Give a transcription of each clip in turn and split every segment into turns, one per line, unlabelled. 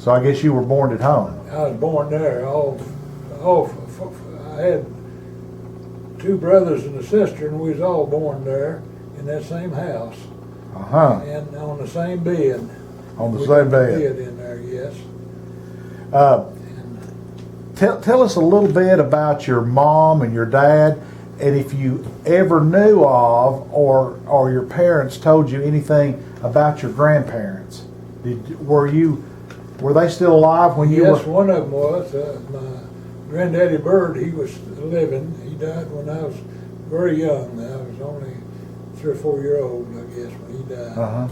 So I guess you were born at home.
I was born there. I had two brothers and a sister, and we was all born there in that same house. And on the same bed.
On the same bed.
In there, yes.
Tell us a little bit about your mom and your dad, and if you ever knew of or your parents told you anything about your grandparents. Were they still alive when you were?
Yes, one of them was. My granddaddy Bird, he was living. He died when I was very young. I was only 3 or 4 years old, I guess, when he died.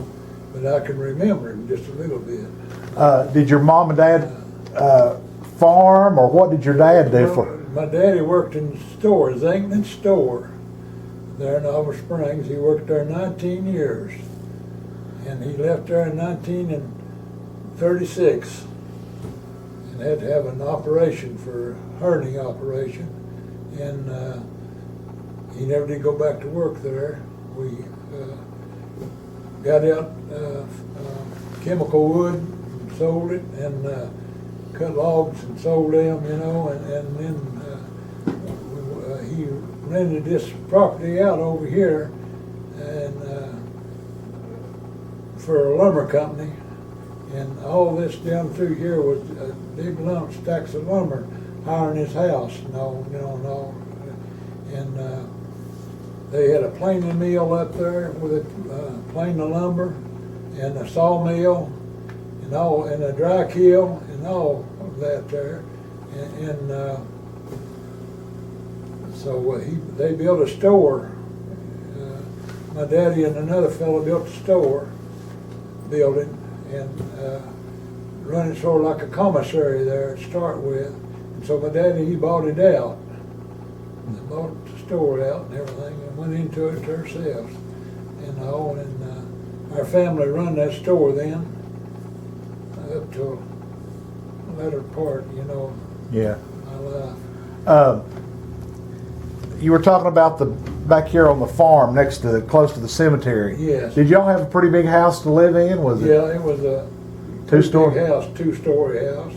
But I can remember him just a little bit.
Did your mom and dad farm, or what did your dad do for?
My daddy worked in the store, Zinkman store, there in Oliver Springs. He worked there 19 years. And he left there in 1936 and had to have an operation for a hernia operation. And he never did go back to work there. We got out chemical wood and sold it, and cut logs and sold them, you know, and then he rented this property out over here and for a lumber company, and all this down through here was big stacks of lumber hiring his house and all, you know, and all. And they had a planing mill up there with planing the lumber, and a sawmill, and all, and a dry kiln, and all of that there. And so they built a store. My daddy and another fellow built a store building, and run it sort of like a commissary there to start with. And so my daddy, he bought it out. And bought the store out and everything, and went into it ourselves. And all, and our family run that store then up to the latter part, you know,
Yeah.
my life.
You were talking about the back here on the farm close to the cemetery.
Yes.
Did y'all have a pretty big house to live in? Was it?
Yeah, it was a
Two-story?
big house, 2-story house,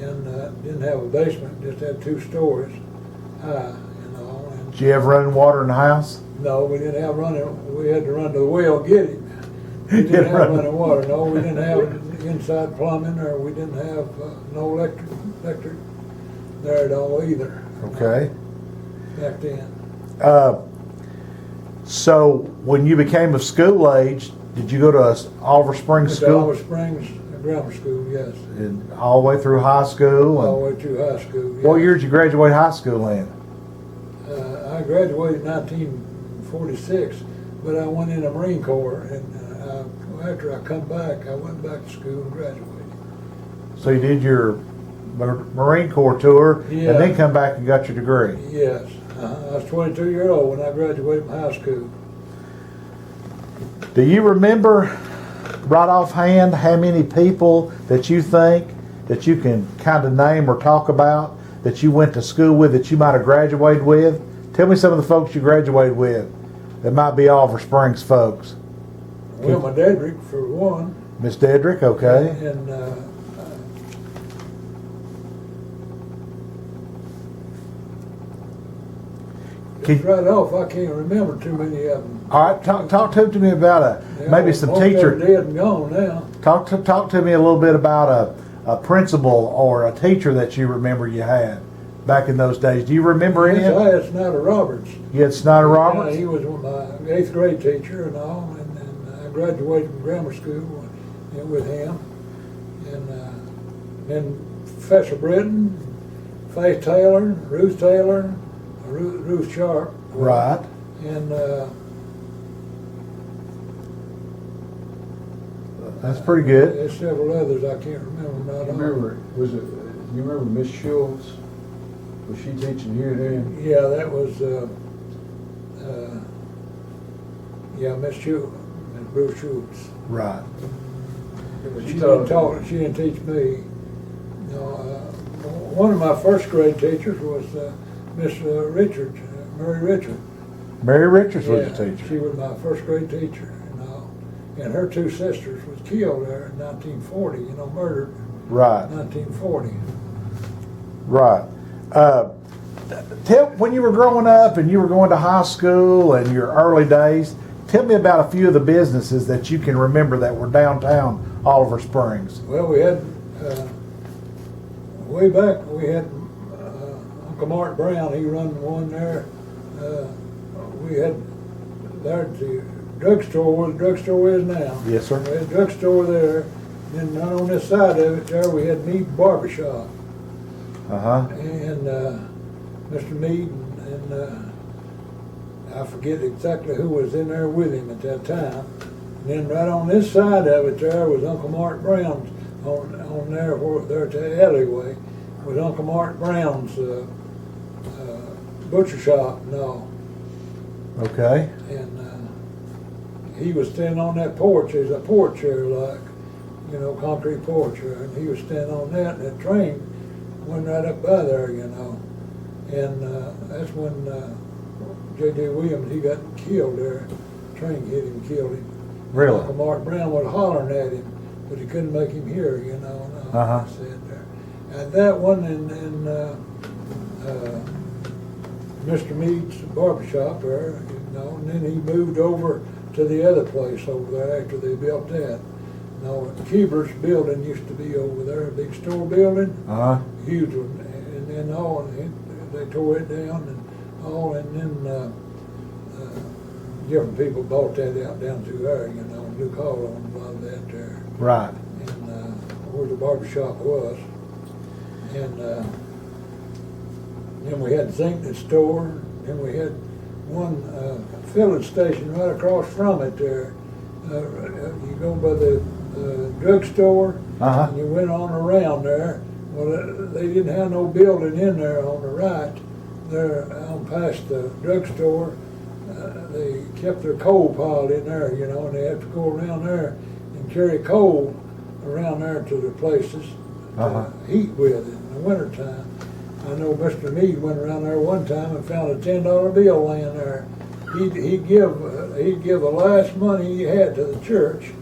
and didn't have a basement, just had 2 stories high, you know. And
Did you have running water in the house?
no, we didn't have running. We had to run to the well to get it. We didn't have running water. No, we didn't have inside plumbing, or we didn't have no electric there at all either.
Okay.
Back then.
So when you became of school age, did you go to Oliver Springs
Went to
School?
Oliver Springs Grammar School, yes.
And all the way through high school?
All the way through high school. Yes.
What year did you graduate high school in?
I graduated in 1946, but I went in the Marine Corps, and after I come back, I went back to school and graduated.
So you did your Marine Corps tour,
Yeah.
and then come back and got your degree?
Yes. I was 22 years old when I graduated from high school.
Do you remember right offhand how many people that you think that you can kind of name or talk about that you went to school with, that you might have graduated with? Tell me some of the folks you graduated with that might be Oliver Springs folks.
Wilma Dedrick, for one.
Miss Dedrick, okay.
And just right off, I can't remember too many of them.
All right, talk to me about maybe some teacher.
They're dead and gone now.
Talk to me a little bit about a principal or a teacher that you remember you had back in those days. Do you remember him?
I had Snyder Roberts.
You had Snyder Roberts?
Yeah, he was my 8th grade teacher and all, and I graduated from grammar school with him. And then Professor Britton, Faith Taylor, Ruth Sharp.
Right.
And
that's pretty good.
there's several others I can't remember. Not all.
You remember Miss Schultz? Was she teaching here then?
Yeah, that was Miss Schultz, Miss Bruce Schultz.
Right.
She didn't teach me. No, one of my first grade teachers was Miss Richards, Mary Richards.
Mary Richards was
Yeah,
a teacher.
She was my first grade teacher, and her 2 sisters was killed there in 1940. Murdered.
Right.
1940.
Right. Tell when you were growing up and you were going to high school and your early days. Tell me about a few of the businesses that you can remember that were downtown Oliver Springs.
Well, we had, way back, we had Uncle Mark Brown, he run one there. We had, there at the drugstore, where the drugstore is now.
Yes, sir.
We had a drugstore there. Then right on this side of it there, we had Mead Barbershop.
Uh-huh.
And Mr. Mead and I forget exactly who was in there with him at that time. And then right on this side of it there was Uncle Mark Brown's on there where there at the alleyway was Uncle Mark Brown's butcher shop and all.
Okay.
And he was standing on that porch. There's a porch there, like, you know, concrete porch there, and he was standing on that, and that train went right up by there, you know. And that's when J.J. Williams, he got killed there. Train hit him, killed him.
Really?
Uncle Mark Brown was hollering at him, but he couldn't make him hear, you know. And
Uh-huh.
I said there. And that one in Mr. Mead's barbershop there, you know, and then he moved over to the other place over there after they built that. No, Keeber's building used to be over there, a big store building,
Uh-huh.
huge one, and then all, and they tore it down and all, and then different people bought that out down through there, you know, Luke Hall owned a lot of that there,
Right.
and where the barber shop was, and then we had Zinkness store, then we had one filling station right across from it there. You go by the drugstore,
Uh-huh.
and you went on around there. Well, they didn't have no building in there on the right. There, on past the drugstore, they kept their coal piled in there, you know, and they had to go around there and carry coal around there to the places
Uh-huh.
to heat with in the wintertime. I know Mr. Mead went around there one time and found a $10 bill laying there. He'd give the last money he had to the church,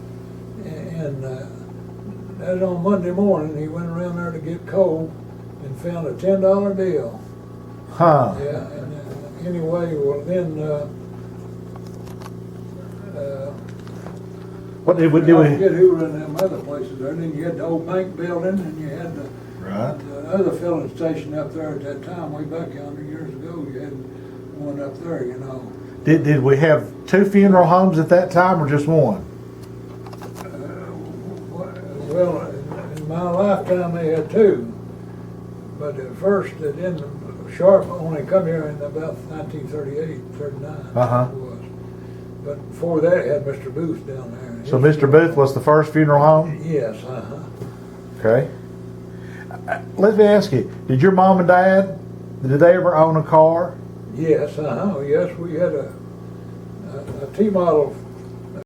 and that was on Monday morning. He went around there to get coal and found a $10 bill.
Huh.
Yeah, and anyway, well then,
What did we
I
do?
forget who ran them other places there. Then you had the old bank building, and you had the
Right.
other filling station up there at that time, way back 100 years ago. You had one up there, you know.
Did we have two funeral homes at that time or just one?
Well, in my lifetime they had two, but at first they didn't. Sharp only come here in about 1938, 39.
Uh-huh.
It was. But before that, it had Mr. Booth down there.
So Mr. Booth was the first funeral home?
Yes,
Okay. Let me ask you, did your mom and dad, did they ever own a car?
yes, yes. We had a T-model